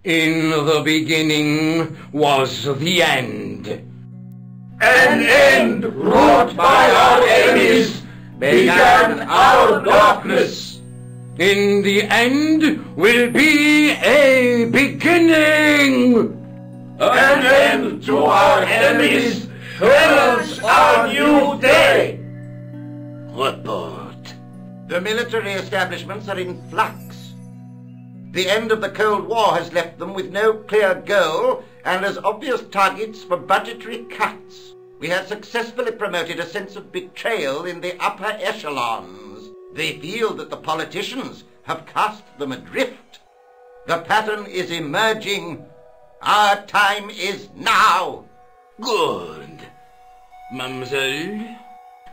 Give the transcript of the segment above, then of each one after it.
In the beginning was the end. An end wrought by our enemies began our darkness. In the end will be a beginning. An end to our enemies heralds our new day. Report. The military establishments are in flux. The end of the Cold War has left them with no clear goal and as obvious targets for budgetary cuts. We have successfully promoted a sense of betrayal in the upper echelons. They feel that the politicians have cast them adrift. The pattern is emerging. Our time is now. Good. Mademoiselle?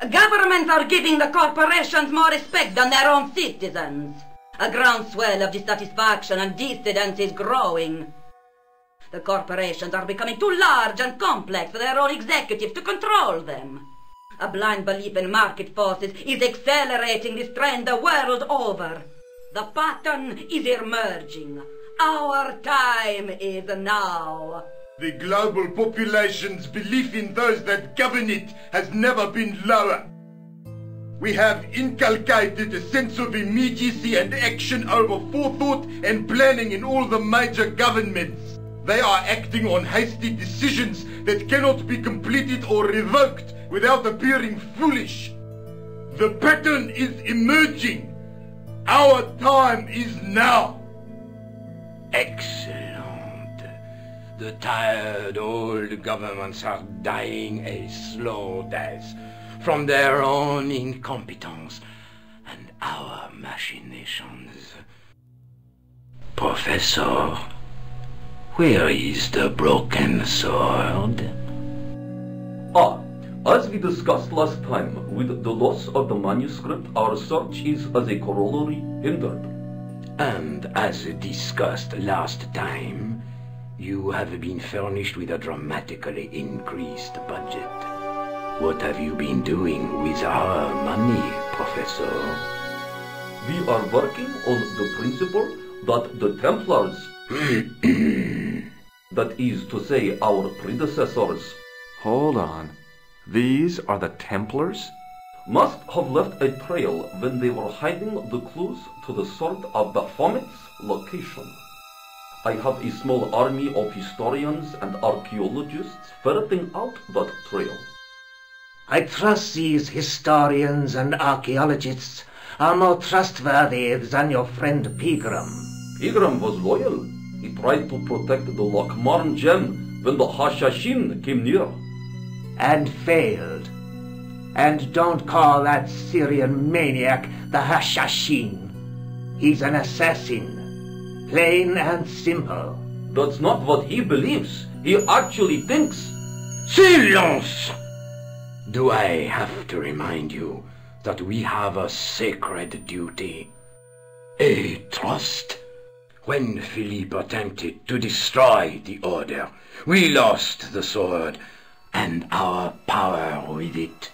Governments are giving the corporations more respect than their own citizens. A groundswell of dissatisfaction and dissidence is growing. The corporations are becoming too large and complex for their own executives to control them. A blind belief in market forces is accelerating this trend the world over. The pattern is emerging. Our time is now. The global population's belief in those that govern it has never been lower. We have inculcated a sense of immediacy and action over forethought and planning in all the major governments. They are acting on hasty decisions that cannot be completed or revoked without appearing foolish. The pattern is emerging. Our time is now. Excellent. The tired old governments are dying a slow death from their own incompetence and our machinations. Professor, where is the broken sword? As we discussed last time, with the loss of the manuscript, our search is as a corollary hindered. And as discussed last time, you have been furnished with a dramatically increased budget. What have you been doing with our money, Professor? We are working on the principle that the Templars, that is to say our predecessors, Hold on. These are the Templars? must have left a trail when they were hiding the clues to the sword of Baphomet's location. I have a small army of historians and archaeologists ferreting out that trail. I trust these historians and archaeologists are more trustworthy than your friend Pegram. Pegram was loyal. He tried to protect the Lochmarn gem when the Hashashin came near. And failed. And don't call that Syrian maniac the Hashashin. He's an assassin. Plain and simple. That's not what he believes. He actually thinks. Silence! Do I have to remind you that we have a sacred duty? A trust? When Philippe attempted to destroy the Order, we lost the sword and our power with it.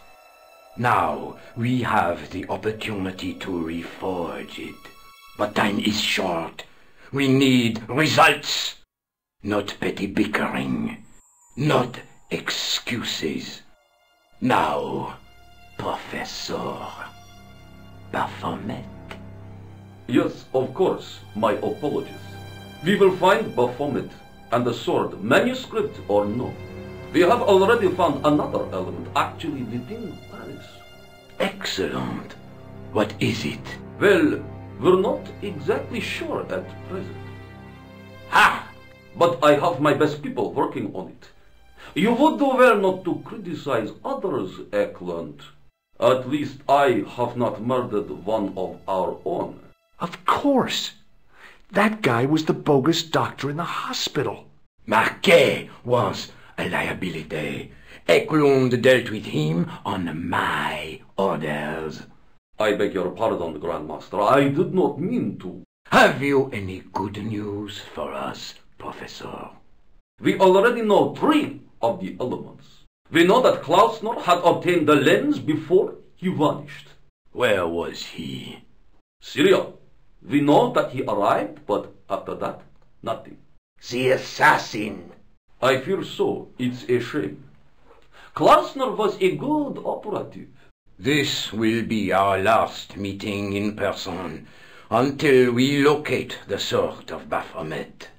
Now we have the opportunity to reforge it. But time is short. We need results. Not petty bickering. Not excuses. Now, Professor Baphomet. Yes, of course, my apologies. We will find Baphomet and the sword, manuscript or no. We have already found another element actually within Paris. Excellent. What is it? Well, we're not exactly sure at present. Ha! But I have my best people working on it. You would do well not to criticize others, Eklund. At least I have not murdered one of our own. Of course. That guy was the bogus doctor in the hospital. Marquet was a liability. Eklund dealt with him on my orders. I beg your pardon, Grandmaster. I did not mean to. Have you any good news for us, Professor? We already know 3 of the elements. We know that Klausner had obtained the lens before he vanished. Where was he? Syria. We know that he arrived, but after that, nothing. The assassin. I fear so. It's a shame. Klausner was a good operative. This will be our last meeting in person until we locate the sword of Baphomet.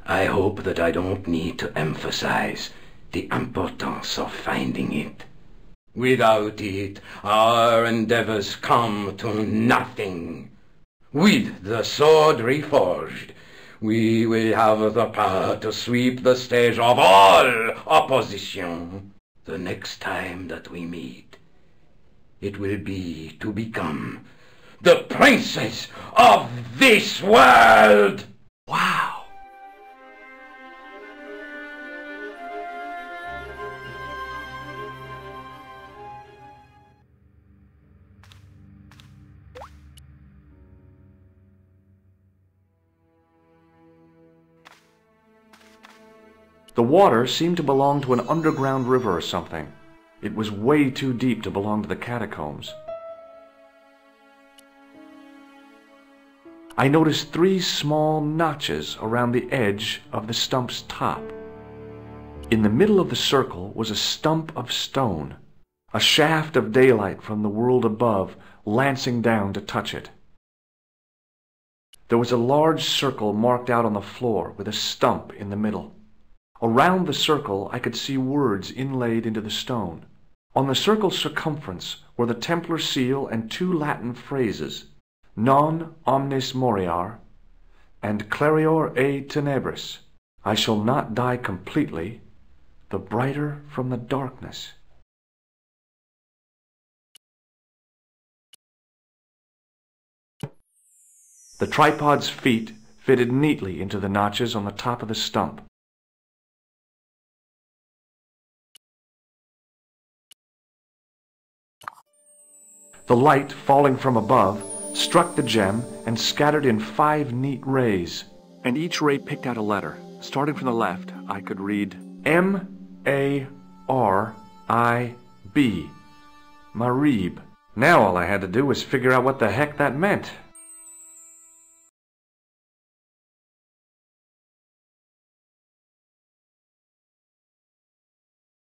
I hope that I don't need to emphasize the importance of finding it. Without it, our endeavors come to nothing. With the sword reforged, we will have the power to sweep the stage of all opposition. The next time that we meet, it will be to become the princess of this world! Wow. The water seemed to belong to an underground river or something. It was way too deep to belong to the catacombs. I noticed 3 small notches around the edge of the stump's top. In the middle of the circle was a stump of stone, a shaft of daylight from the world above lancing down to touch it. There was a large circle marked out on the floor with a stump in the middle. Around the circle I could see words inlaid into the stone. On the circle's circumference were the Templar seal and 2 Latin phrases, Non omnis moriar and Clarior e tenebris. I shall not die completely, the brighter from the darkness. The tripod's feet fitted neatly into the notches on the top of the stump. The light, falling from above, struck the gem and scattered in 5 neat rays. And each ray picked out a letter. Starting from the left, I could read M-A-R-I-B. Marib. Now all I had to do was figure out what the heck that meant.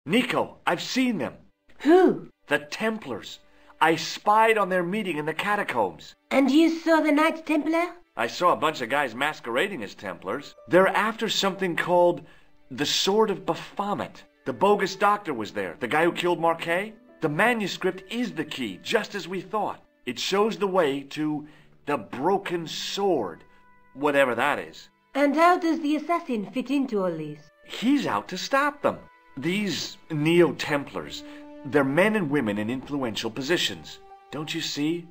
Nico, I've seen them. Who? The Templars. I spied on their meeting in the catacombs. And you saw the Knights Templar? I saw a bunch of guys masquerading as Templars. They're after something called the Sword of Baphomet. The bogus doctor was there, the guy who killed Marquet. The manuscript is the key, just as we thought. It shows the way to the broken sword, whatever that is. And how does the assassin fit into all this? He's out to stop them. These Neo-Templars, they're men and women in influential positions. Don't you see?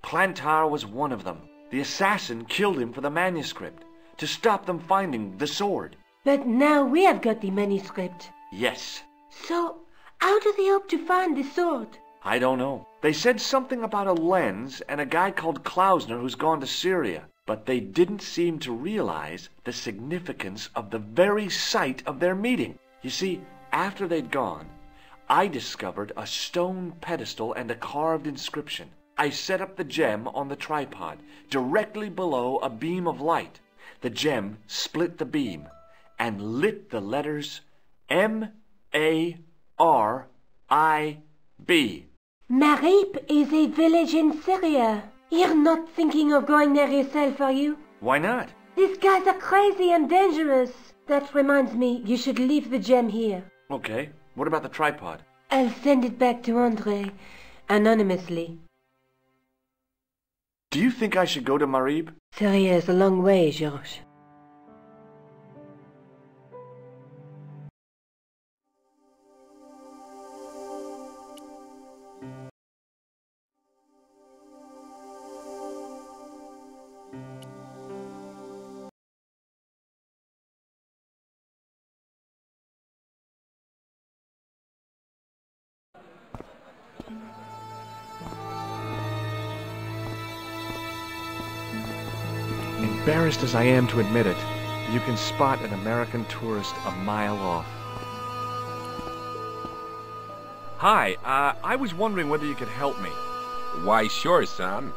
Plantar was one of them. The assassin killed him for the manuscript, to stop them finding the sword. But now we have got the manuscript. Yes. So, how do they hope to find the sword? I don't know. They said something about a lens and a guy called Klausner who's gone to Syria. But they didn't seem to realize the significance of the very site of their meeting. You see, after they'd gone, I discovered a stone pedestal and a carved inscription. I set up the gem on the tripod, directly below a beam of light. The gem split the beam and lit the letters M-A-R-I-B. Marib is a village in Syria. You're not thinking of going there yourself, are you? Why not? These guys are crazy and dangerous. That reminds me, you should leave the gem here. Okay. What about the tripod? I'll send it back to Andre, anonymously. Do you think I should go to Marib? Syria is a long way, Georges. Embarrassed as I am to admit it, you can spot an American tourist a mile off. Hi, I was wondering whether you could help me. Why, sure, son.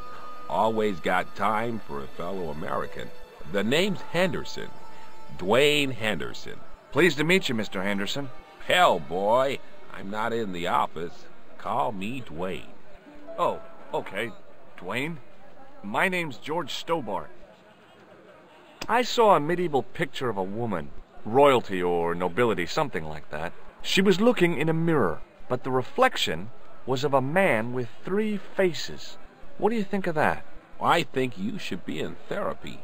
Always got time for a fellow American. The name's Henderson. Dwayne Henderson. Pleased to meet you, Mr. Henderson. Hell, boy, I'm not in the office. Call me Dwayne. Oh, okay. Dwayne? My name's George Stobart. I saw a medieval picture of a woman. Royalty or nobility, something like that. She was looking in a mirror, but the reflection was of a man with 3 faces. What do you think of that? I think you should be in therapy.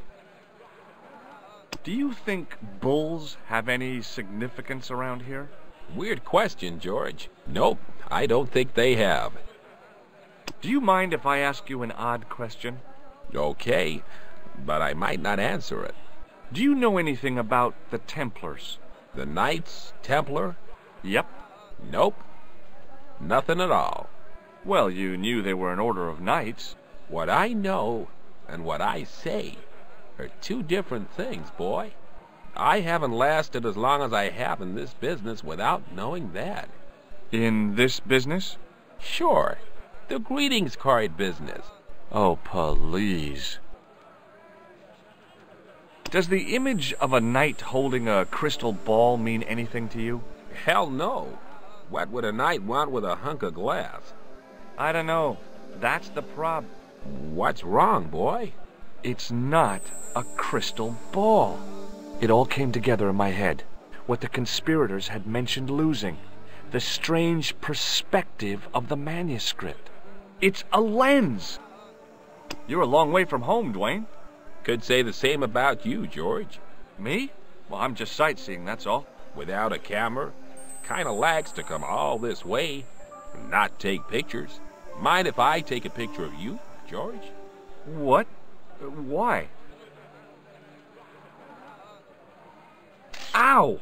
Do you think bulls have any significance around here? Weird question, George. Nope, I don't think they have. Do you mind if I ask you an odd question? Okay, but I might not answer it. Do you know anything about the Templars? The Knights Templar? Yep. Nope. Nothing at all. Well, you knew they were an order of knights. What I know and what I say are 2 different things, boy. I haven't lasted as long as I have in this business without knowing that. In this business? Sure. The greetings card business. Oh, please. Does the image of a knight holding a crystal ball mean anything to you? Hell no. What would a knight want with a hunk of glass? I don't know. That's the prob. What's wrong, boy? It's not a crystal ball. It all came together in my head. What the conspirators had mentioned losing. The strange perspective of the manuscript. It's a lens. You're a long way from home, Dwayne. Could say the same about you, George. Me? Well, I'm just sightseeing, that's all. Without a camera? Kinda lags to come all this way and not take pictures. Mind if I take a picture of you, George? What? Why? Ow!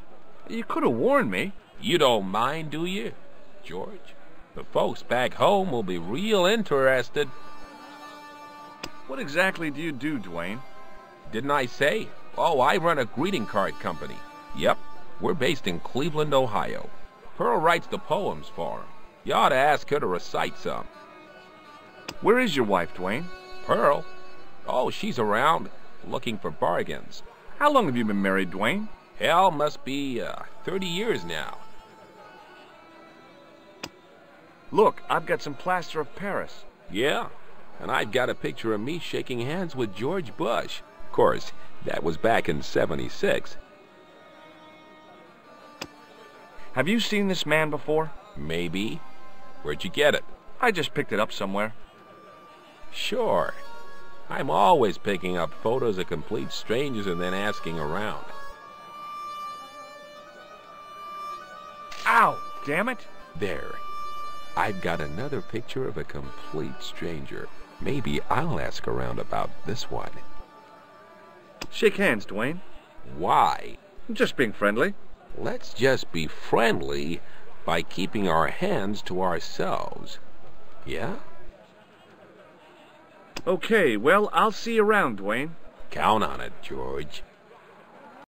You could have warned me. You don't mind, do you, George? The folks back home will be real interested. What exactly do you do, Dwayne? Didn't I say? Oh, I run a greeting card company. Yep, we're based in Cleveland, Ohio. Pearl writes the poems for 'em. You ought to ask her to recite some. Where is your wife, Dwayne? Pearl? Oh, she's around, looking for bargains. How long have you been married, Dwayne? Hell, must be 30 years now. Look, I've got some plaster of Paris. Yeah, and I've got a picture of me shaking hands with George Bush. Of course, that was back in '76. Have you seen this man before? Maybe. Where'd you get it? I just picked it up somewhere. Sure. I'm always picking up photos of complete strangers and then asking around. Ow! Damn it! There. I've got another picture of a complete stranger. Maybe I'll ask around about this one. Shake hands, Dwayne. Why? Just being friendly. Let's just be friendly by keeping our hands to ourselves. Yeah? Okay, well, I'll see you around, Dwayne. Count on it, George.